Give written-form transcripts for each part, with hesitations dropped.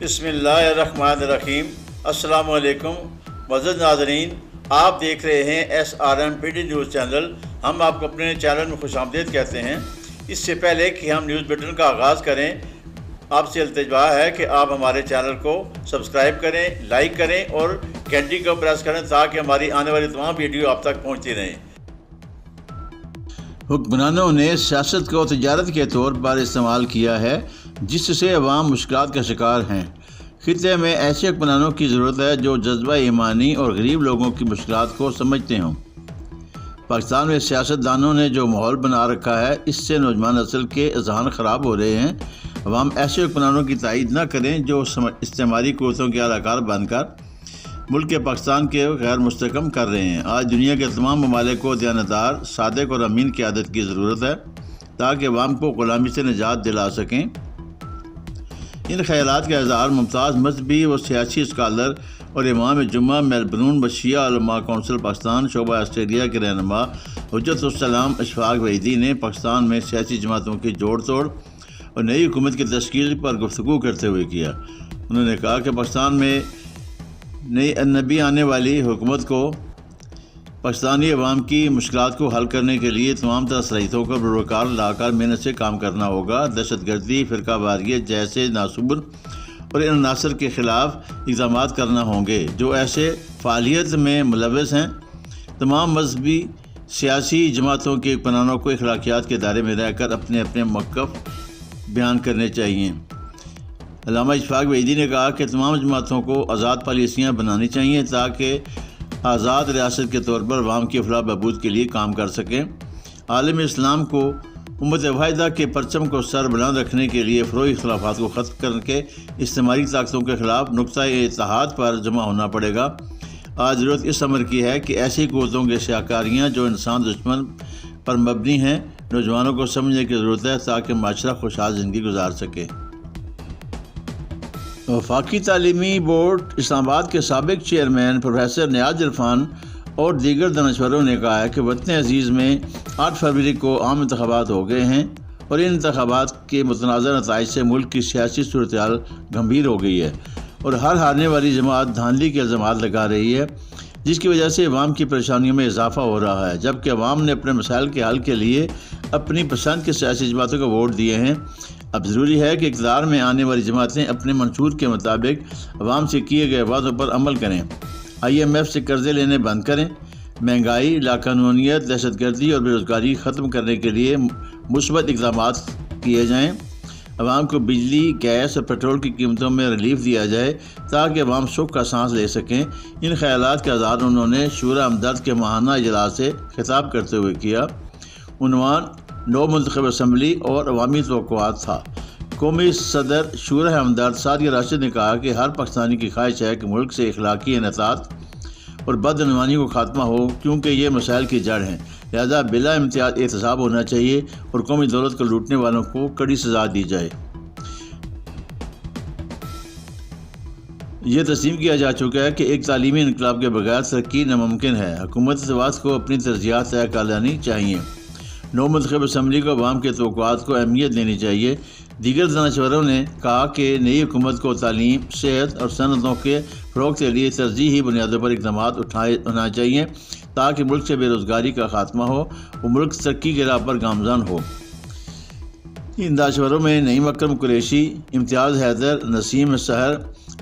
بسم اللہ الرحمن الرحیم۔ السلام علیکم معزز ناظرین، آپ دیکھ رہے ہیں SRM PD نیوز چینل۔ ہم آپ کو اپنے چینل میں خوش آمدید کہتے ہیں۔ اس سے پہلے کہ ہم نیوز بلیٹن کا آغاز کریں، آپ سے التجا ہے کہ آپ ہمارے چینل کو سبسکرائب کریں، لائک کریں اور گھنٹی کو پریس کریں تاکہ ہماری آنے والی تمام ویڈیو آپ تک پہنچتی رہیں۔ حکمرانوں نے سیاست کو تجارت کے طور پر استعمال کیا ہے جس سے عوام مشکلات کا شکار ہیں۔ خطے میں ایسے حکمرانوں کی ضرورت ہے جو جذبہ ایمانی اور غریب لوگوں کی مشکلات کو سمجھتے ہوں۔ پاکستان میں سیاست دانوں نے جو ماحول بنا رکھا ہے، اس سے نوجوان نسل کے اذہان خراب ہو رہے ہیں۔ عوام ایسے حکمرانوں کی تائید نہ کریں جو استعماری قوتوں کے اہلکار بن کر ملک پاکستان کے غیر مستحکم کر رہے ہیں۔ آج دنیا کے تمام ممالک کو دیانتدار، صادق اور امین قیادت کی ضرورت ہے تاکہ عوام کو غلامی سے نجات دلا سکیں۔ ان خیالات کا اظہار ممتاز مذہبی و سیاسی اسکالر اور امام جمعہ میلبورن شیعہ علماء کونسل پاکستان شعبہ آسٹریلیا کے رہنما حجت السلام اشفاق وحیدی نے پاکستان میں سیاسی جماعتوں کی جوڑ توڑ اور نئی حکومت کی تشکیل پر گفتگو کرتے ہوئے کیا۔ انہوں نے کہا کہ پاکستان میں نئی نبی آنے والی حکومت کو پاکستانی عوام کی مشکلات کو حل کرنے کے لیے تمام طرح صلاحیتوں کو بروکار لا کر محنت سے کام کرنا ہوگا۔ دہشت گردی، فرقہ واریت جیسے ناصبر اور ان عناصر کے خلاف اقدامات کرنا ہوں گے جو ایسے فعالیت میں ملوث ہیں۔ تمام مذہبی سیاسی جماعتوں کے حکمرانوں کو اخلاقیات کے دائرے میں رہ کر اپنے اپنے موقف بیان کرنے چاہیے۔ علامہ اشفاق وحیدی نے کہا کہ تمام جماعتوں کو آزاد پالیسیاں بنانی چاہیے تاکہ آزاد ریاست کے طور پر عوام کی فلاح بہبود کے لیے کام کر سکیں۔ عالم اسلام کو امت واحدہ کے پرچم کو سر بلند رکھنے کے لیے فروئی اختلافات کو ختم کر کے استعماری طاقتوں کے خلاف نقطہ اتحاد پر جمع ہونا پڑے گا۔ آج ضرورت اس امر کی ہے کہ ایسی قوتوں کے سیاکاریاں جو انسان دشمن پر مبنی ہیں، نوجوانوں کو سمجھنے کی ضرورت ہے تاکہ معاشرہ خوشحال زندگی گزار سکے۔ وفاقی تعلیمی بورڈ اسلام آباد کے سابق چیئرمین پروفیسر نیاز عرفان اور دیگر دانشوروں نے کہا ہے کہ وطن عزیز میں 8 فروری کو عام انتخابات ہو گئے ہیں اور ان انتخابات کے متنازع نتائج سے ملک کی سیاسی صورتحال گمبھیر ہو گئی ہے اور ہر ہارنے والی جماعت دھاندلی کے الزامات لگا رہی ہے، جس کی وجہ سے عوام کی پریشانیوں میں اضافہ ہو رہا ہے، جبکہ عوام نے اپنے مسائل کے حل کے لیے اپنی پسند کے سیاسی جماعتوں کو ووٹ دیے ہیں۔ اب ضروری ہے کہ اقتدار میں آنے والی جماعتیں اپنے منشور کے مطابق عوام سے کیے گئے وعدوں پر عمل کریں، IMF سے قرضے لینے بند کریں، مہنگائی، لاقانونیت، دہشت گردی اور بیروزگاری ختم کرنے کے لیے مثبت اقدامات کیے جائیں، عوام کو بجلی، گیس اور پیٹرول کی قیمتوں میں ریلیف دیا جائے تاکہ عوام سکھ کا سانس لے سکیں۔ ان خیالات کا اظہار انہوں نے شورا ہمدرد کے ماہانہ اجلاس سے خطاب کرتے ہوئے کیا۔ عنوان نو منتخب اسمبلی اور عوامی توقعات تھا۔ قومی صدر شورا ہمدرد سعدیہ راشد نے کہا کہ ہر پاکستانی کی خواہش ہے کہ ملک سے اخلاقی انحطاط اور بدعنوانی کو خاتمہ ہو، کیونکہ یہ مسائل کی جڑ ہیں، لہذا بلا امتیاز احتساب ہونا چاہیے اور قومی دولت کو لوٹنے والوں کو کڑی سزا دی جائے۔ یہ تسلیم کیا جا چکا ہے کہ ایک تعلیمی انقلاب کے بغیر ترقی ناممکن ہے۔ حکومت اتواد کو اپنی ترجیحات طے کر لینی چاہیے۔ نو منتخب اسمبلی کو عوام کے توقعات کو اہمیت دینی چاہیے۔ دیگر دانشوروں نے کہا کہ نئی حکومت کو تعلیم، صحت اور صنعتوں کے فروغ کے لیے ترجیحی بنیادوں پر اقدامات اٹھانا چاہیے تاکہ ملک سے بے روزگاری کا خاتمہ ہو اور ملک ترقی کے راہ پر گامزن ہو۔ ان دانشوروں میں نعیم اکرم قریشی، امتیاز حیدر، نسیم سحر،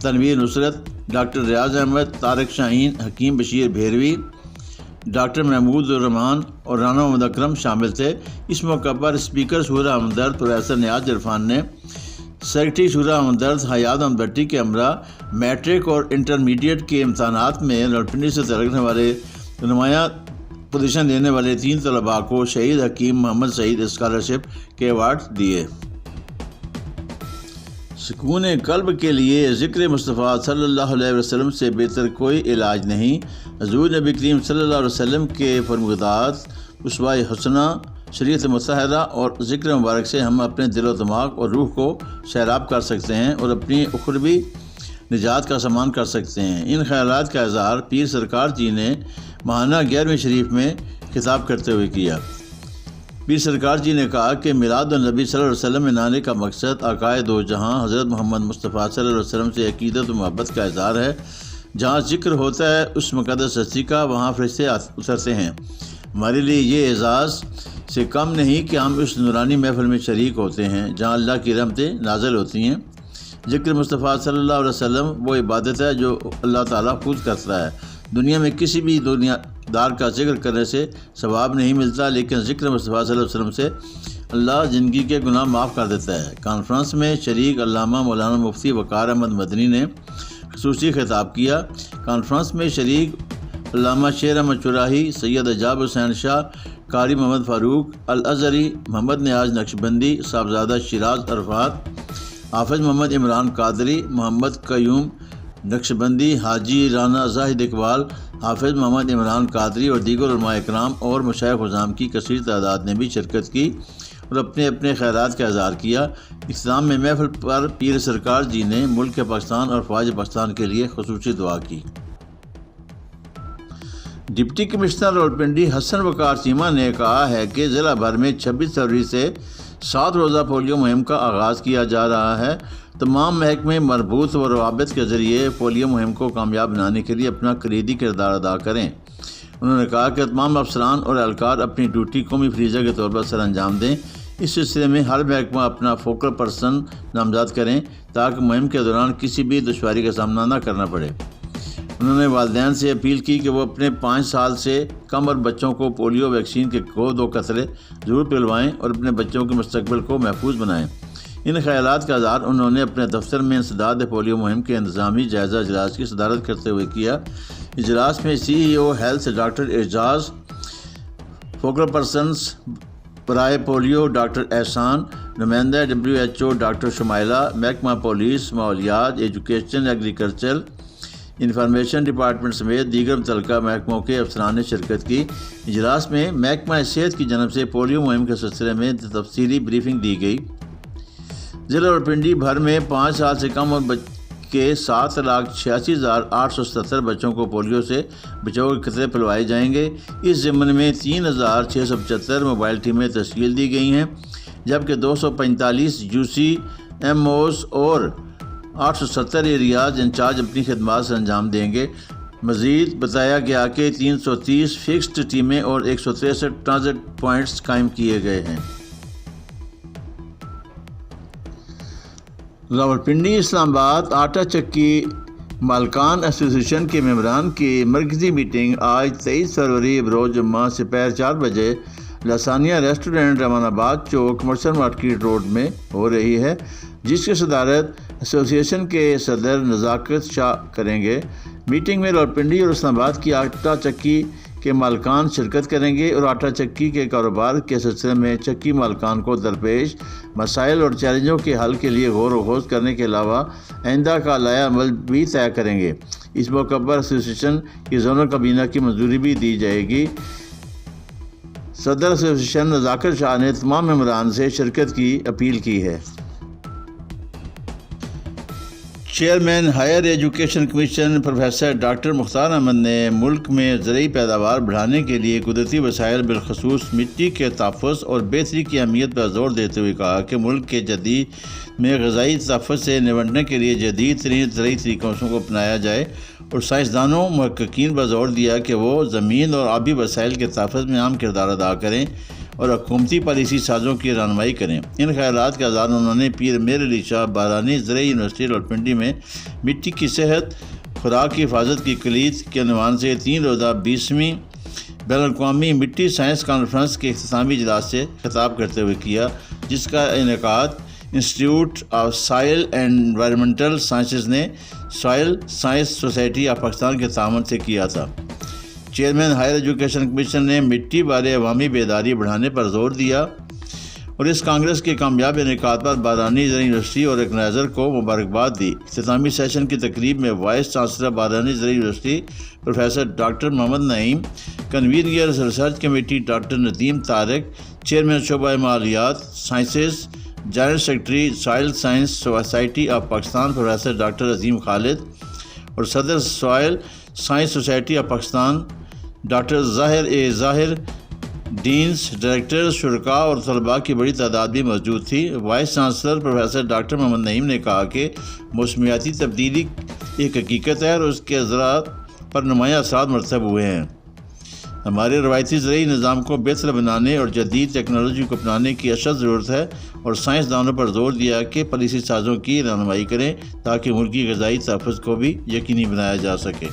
تنویر نصرت، ڈاکٹر ریاض احمد، طارق شاہین، حکیم بشیر بھیروی، ڈاکٹر محمود الرحمان اور رانا محمد اکرم شامل تھے۔ اس موقع پر اسپیکر شورا ہمدرد پروفیسر نیاز عرفان نے سیکرٹری شورا ہمدرد حیات احمد بھٹی کے ہمراہ میٹرک اور انٹرمیڈیٹ کے امتحانات میں راولپنڈی سے رکھنے والے نمایاں پوزیشن دینے والے 3 طلباء کو شہید حکیم محمد سعید اسکالرشپ کے ایوارڈ دیے۔ سکون قلب کے لیے ذکر مصطفیٰ صلی اللہ علیہ وسلم سے بہتر کوئی علاج نہیں۔ حضور نبی کریم صلی اللہ علیہ وسلم کے فرمودات، اسوہ حسنہ، شریعت مطہرہ اور ذکر مبارک سے ہم اپنے دل و دماغ اور روح کو سیراب کر سکتے ہیں اور اپنی اخروی نجات کا سامان کر سکتے ہیں۔ ان خیالات کا اظہار پیر سرکار جی نے ماہانہ 11ویں شریف میں خطاب کرتے ہوئے کیا۔ پیر سرکار جی نے کہا کہ میلاد النبی صلی اللہ علیہ وسلم منانے کا مقصد عقائد دو جہاں حضرت محمد مصطفیٰ صلی اللہ علیہ وسلم سے عقیدت و محبت کا اظہار ہے۔ جہاں ذکر ہوتا ہے اس مقدس ہستی کا، وہاں فرشتے اترتے ہیں۔ ہمارے لیے یہ اعزاز سے کم نہیں کہ ہم اس نورانی محفل میں شریک ہوتے ہیں جہاں اللہ کی رحمتیں نازل ہوتی ہیں۔ ذکر مصطفیٰ صلی اللہ علیہ وسلم وہ عبادت ہے جو اللہ تعالیٰ خود کرتا ہے۔ دنیا میں کسی بھی دنیا دار کا ذکر کرنے سے ثواب نہیں ملتا، لیکن ذکر مصطفیٰ صلی اللہ علیہ وسلم سے اللہ زندگی کے گناہ معاف کر دیتا ہے۔ کانفرنس میں شریک علامہ مولانا مفتی وقار احمد مدنی نے خصوصی خطاب کیا۔ کانفرنس میں شریک علامہ شیر احمد چراہی، سید اعجاز حسین شاہ، قاری محمد فاروق الازہری، محمد نیاز نقشبندی، صاحبزادہ شیراز عرفات، حافظ محمد عمران قادری، محمد قیوم نقشبندی، حاجی رانا زاہد اقبال، حافظ محمد عمران قادری اور دیگر علماء اکرام اور مشائخ عظام کی کثیر تعداد نے بھی شرکت کی اور اپنے اپنے خیرات کا اظہار کیا۔ اختتام میں محفل پر پیر سرکار جی نے ملک پاکستان اور فوج پاکستان کے لیے خصوصی دعا کی۔ ڈپٹی کمشنر راولپنڈی حسن وقار چیمہ نے کہا ہے کہ ضلع بھر میں 26 فروری سے 7 روزہ پولیو مہم کا آغاز کیا جا رہا ہے۔ تمام محکمے مربوط و روابط کے ذریعے پولیو مہم کو کامیاب بنانے کے لیے اپنا کلیدی کردار ادا کریں۔ انہوں نے کہا کہ تمام افسران اور اہلکار اپنی ڈیوٹی قومی فریضہ کے طور پر سر انجام دیں۔ اس سلسلے میں ہر محکمہ اپنا فوکل پرسن نامزد کریں تاکہ مہم کے دوران کسی بھی دشواری کا سامنا نہ کرنا پڑے۔ انہوں نے والدین سے اپیل کی کہ وہ اپنے 5 سال سے کم عمر بچوں کو پولیو ویکسین کے 2 قطرے ضرور پلوائیں اور اپنے بچوں کے مستقبل کو محفوظ بنائیں۔ ان خیالات کا اظہار انہوں نے اپنے دفتر میں انسداد پولیو مہم کے انتظامی جائزہ اجلاس کی صدارت کرتے ہوئے کیا۔ اجلاس میں سی ای او ہیلتھ ڈاکٹر اعجاز، فوکل پرسنز برائے پولیو ڈاکٹر احسان، نمائندہ WHO ڈاکٹر شمائلہ، محکمہ پولیس، ماحولیات، ایجوکیشن، ایگریکلچر، انفارمیشن ڈپارٹمنٹ سمیت دیگر متعلقہ محکموں کے افسران نے شرکت کی۔ اجلاس میں محکمہ صحت کی جانب سے پولیو مہم کے سلسلے میں تفصیلی بریفنگ دی گئی۔ ضلع راولپنڈی بھر میں 5 سال سے کم عمر کے 7,86,877 بچوں کو پولیو سے بچاؤ کے قطرے پلوائے جائیں گے۔ اس ضمن میں 3,675 موبائل ٹیمیں تشکیل دی گئی ہیں، جبکہ 245 UCMOs اور 870 ایریاز انچارج اپنی خدمات سے انجام دیں گے۔ مزید بتایا گیا کہ 330 فکسڈ ٹیمیں اور 163 ٹرانزٹ پوائنٹس قائم کیے گئے ہیں۔ راولپنڈی اسلام آباد آٹا چکی مالکان ایسوسی ایشن کے ممبران کی مرکزی میٹنگ آج 23 فروری بروز جمعہ سپہر 4 بجے لسانیہ ریسٹورنٹ رحمان آباد چوک کمرشل مارکیٹ روڈ میں ہو رہی ہے، جس کی صدارت ایسوسی ایشن کے صدر نزاکت شاہ کریں گے۔ میٹنگ میں راولپنڈی اور اسلام آباد کی آٹا چکی کے مالکان شرکت کریں گے اور آٹا چکی کے کاروبار کے سلسلے میں چکی مالکان کو درپیش مسائل اور چیلنجوں کے حل کے لیے غور و خوض کرنے کے علاوہ آئندہ کا لائحہ عمل بھی طے کریں گے۔ اس موقع پر ایسوسی ایشن کی زونل کابینہ کی منظوری بھی دی جائے گی۔ صدر ایسوسی ایشن نزاکت شاہ نے تمام ممبران سے شرکت کی اپیل کی ہے۔ Chairman higher education commission professor doctor Mukhtar Ahmad نے ملک میں زرعی پیداوار بڑھانے کے لیے قدرتی وسائل بالخصوص مٹی کے تحفظ اور بہتری کی اہمیت پر زور دیتے ہوئے کہا کہ ملک کے جدید میں غذائی تحفظ سے نمٹنے کے لیے جدید ترین زرعی طریقوں کو اپنایا جائے اور سائنسدانوں محققین پر زور دیا کہ وہ زمین اور آبی وسائل کے تحفظ میں اہم کردار ادا کریں اور حکومتی پالیسی سازوں کی رہنمائی کریں۔ ان خیالات کا اظہار انہوں نے پیر میر علی شاہ بارانی زرعی یونیورسٹی راولپنڈی میں مٹی کی صحت خوراک کی حفاظت کی کلید کے عنوان سے 3 روزہ 20ویں بین الاقوامی مٹی سائنس کانفرنس کے اختتامی اجلاس سے خطاب کرتے ہوئے کیا، جس کا انعقاد انسٹیٹیوٹ آف سائل اینڈ انوائرمنٹل سائنسز نے soil science society of Pakistan کے تعاون سے کیا تھا۔ چیئرمین ہائر ایجوکیشن کمیشن نے مٹی بارے عوامی بیداری بڑھانے پر زور دیا اور اس کانگریس کے کامیاب انعقاد پر بارانی زرعی یونیورسٹی اور آرگنائزر کو مبارکباد دی۔ اختتامی سیشن کی تقریب میں وائس چانسلر بارانی زرعی university professor doctor Muhammad Naeem, convener research committee doctor Nadeem Tariq, chairman شعبہ مالیات sciences, general secretary soil science society of Pakistan professor doctor Azeem Khalid اور صدر soil science society of Pakistan doctor Zahir Dennis, directors, شرکاء اور طلباء کی بڑی تعداد بھی موجود تھی۔ Vice chancellor professor doctor Muhammad Naeem نے کہا کہ موسمیاتی تبدیلی ایک حقیقت ہے اور اس کے زراعت پر نمایاں اثرات مرتب ہوئے ہیں۔ ہمارے روایتی زرعی نظام کو بہتر بنانے اور جدید ٹیکنالوجی کو اپنانے کی اشد ضرورت ہے، اور سائنسدانوں پر زور دیا کہ پالیسی سازوں کی رہنمائی کریں تاکہ ملک کی غذائی تحفظ کو بھی یقینی بنایا جا سکے۔